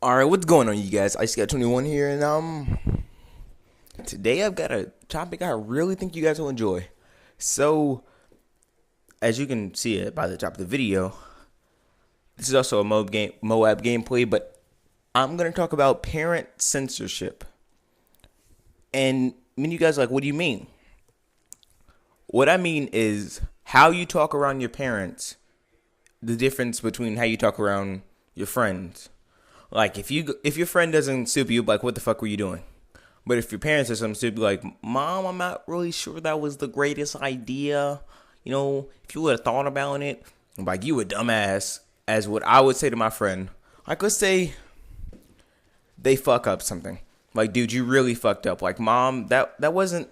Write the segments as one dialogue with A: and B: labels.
A: Alright, what's going on, you guys? I got 21 here, and today I've got a topic I really think you guys will enjoy. So, as you can see it by the top of the video, this is also a Moab gameplay, but I'm gonna talk about parent censorship. And I mean, you guys are like, what do you mean? What I mean is how you talk around your parents, the difference between how you talk around your friends. Like, if your friend doesn't soup you, like, what the fuck were you doing? But if your parents are something stupid, like, Mom, I'm not really sure that was the greatest idea. You know, if you would have thought about it, I'm like, you a dumbass, as what I would say to my friend. Like, let's say they fuck up something. Like, dude, you really fucked up. Like, Mom, that wasn't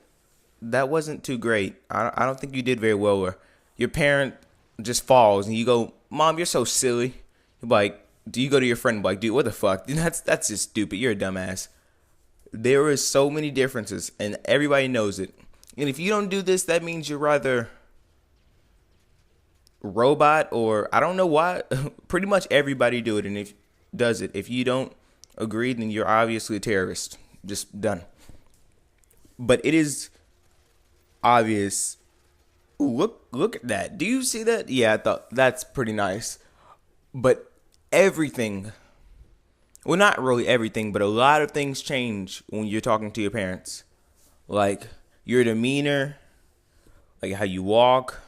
A: too great. I don't think you did very well. Or your parent just falls, and you go, Mom, you're so silly. You're like, do you go to your friend and be like, dude, what the fuck? That's just stupid. You're a dumbass. There is so many differences, and everybody knows it. And if you don't do this, that means you're either robot or I don't know why. Pretty much everybody do it, and if does it. If you don't agree, then you're obviously a terrorist. Just done. But it is obvious. Ooh, look at that. Do you see that? Yeah, I thought that's pretty nice. But everything, well, not really everything, but a lot of things change when you're talking to your parents. Like your demeanor, like how you walk.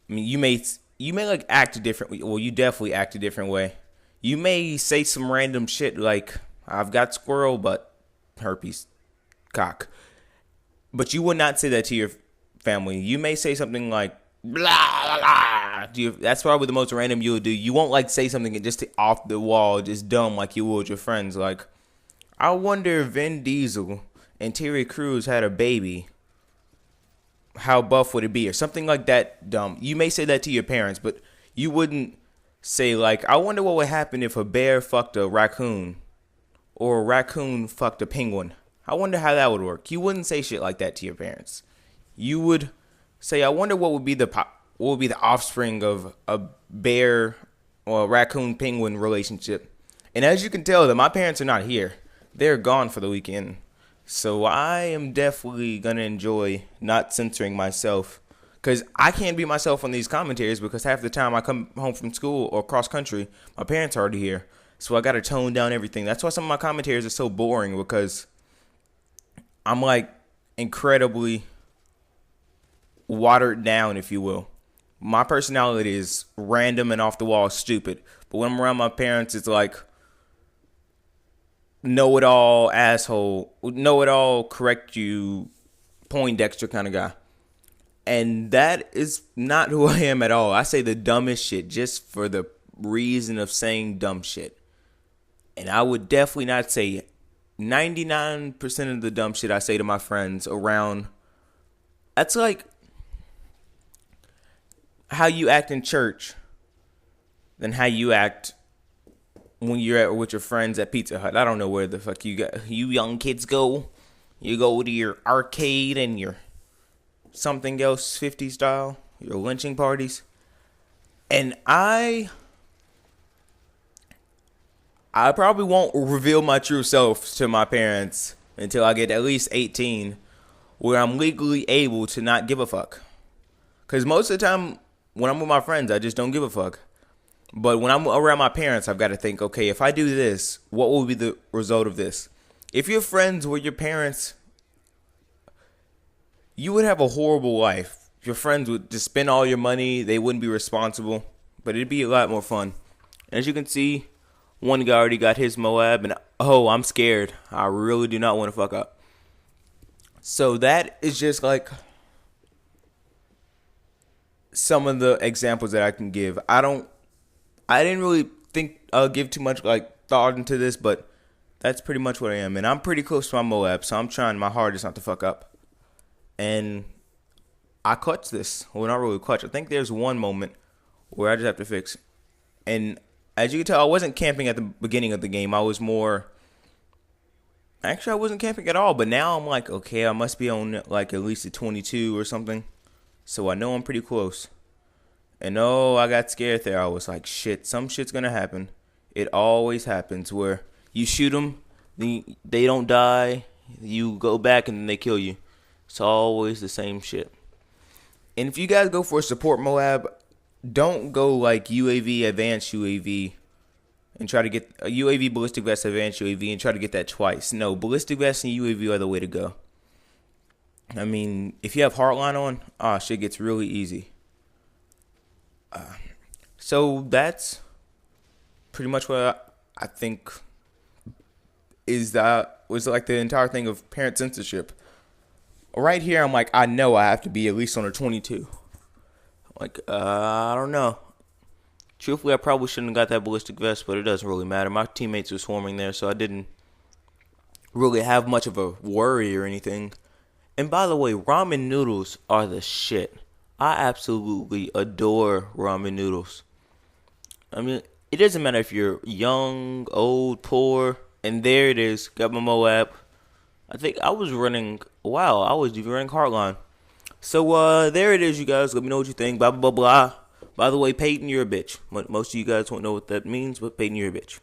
A: I mean, you may like act a different. Well, you definitely act a different way. You may say some random shit like, "I've got squirrel, but herpes, cock." But you would not say that to your family. You may say something like, blah, blah, blah. That's probably the most random you'll do. You won't like say something just off the wall, just dumb like you would with your friends. Like, I wonder if Vin Diesel and Terry Crews had a baby, how buff would it be? Or something like that dumb. You may say that to your parents, but you wouldn't say like, I wonder what would happen if a bear fucked a raccoon or a raccoon fucked a penguin. I wonder how that would work. You wouldn't say shit like that to your parents. You would say, I wonder what would be the offspring of a bear or a raccoon penguin relationship. And as you can tell, that my parents are not here. They're gone for the weekend. So I am definitely going to enjoy not censoring myself. Because I can't be myself on these commentaries because half the time I come home from school or cross country, my parents are already here. So I got to tone down everything. That's why some of my commentaries are so boring, because I'm like incredibly watered down, if you will. My personality is random and off the wall stupid. But when I'm around my parents, it's like know-it-all asshole, know-it-all correct you, Poindexter kind of guy. And that is not who I am at all. I say the dumbest shit just for the reason of saying dumb shit. And I would definitely not say 99% of the dumb shit I say to my friends around. That's like how you act in church than how you act when you're with your friends at Pizza Hut. I don't know where the fuck you young kids go. You go to your arcade and your something else 50 style, your lynching parties. And I probably won't reveal my true self to my parents until I get at least 18, where I'm legally able to not give a fuck. Because most of the time, when I'm with my friends, I just don't give a fuck. But when I'm around my parents, I've got to think, okay, if I do this, what will be the result of this? If you're friends with your parents, you would have a horrible life. Your friends would just spend all your money. They wouldn't be responsible. But it'd be a lot more fun. And as you can see, one guy already got his Moab. And I'm scared. I really do not want to fuck up. So that is just like some of the examples that I can give. I didn't really think I'll give too much like thought into this, but that's pretty much what I am. And I'm pretty close to my Moab, so I'm trying my hardest not to fuck up. And I clutched this. Well, not really clutch. I think there's one moment where I just have to fix. And as you can tell, I wasn't camping at the beginning of the game. I was more... Actually, I wasn't camping at all, but now I'm like, okay, I must be on like at least a 22 or something. So I know I'm pretty close. And I got scared there. I was like, shit, some shit's gonna happen. It always happens where you shoot them, they don't die, you go back and then they kill you. It's always the same shit. And if you guys go for a support Moab, don't go like UAV, advanced UAV, and try to get a UAV, ballistic vest, advanced UAV, and try to get that twice. No, ballistic vest and UAV are the way to go. I mean, if you have hardline on, shit gets really easy. So that's pretty much what I think was like the entire thing of parent censorship. Right here, I'm like, I know I have to be at least under 22. Like, I don't know. Truthfully, I probably shouldn't have got that ballistic vest, but it doesn't really matter. My teammates were swarming there, so I didn't really have much of a worry or anything. And by the way, ramen noodles are the shit. I absolutely adore ramen noodles. I mean, it doesn't matter if you're young, old, poor. And there it is. Got my Moab. I think I was running. Wow, I was running Heartline. So there it is, you guys. Let me know what you think. Blah blah blah blah. By the way, Peyton, you're a bitch. Most of you guys won't know what that means, but Peyton, you're a bitch.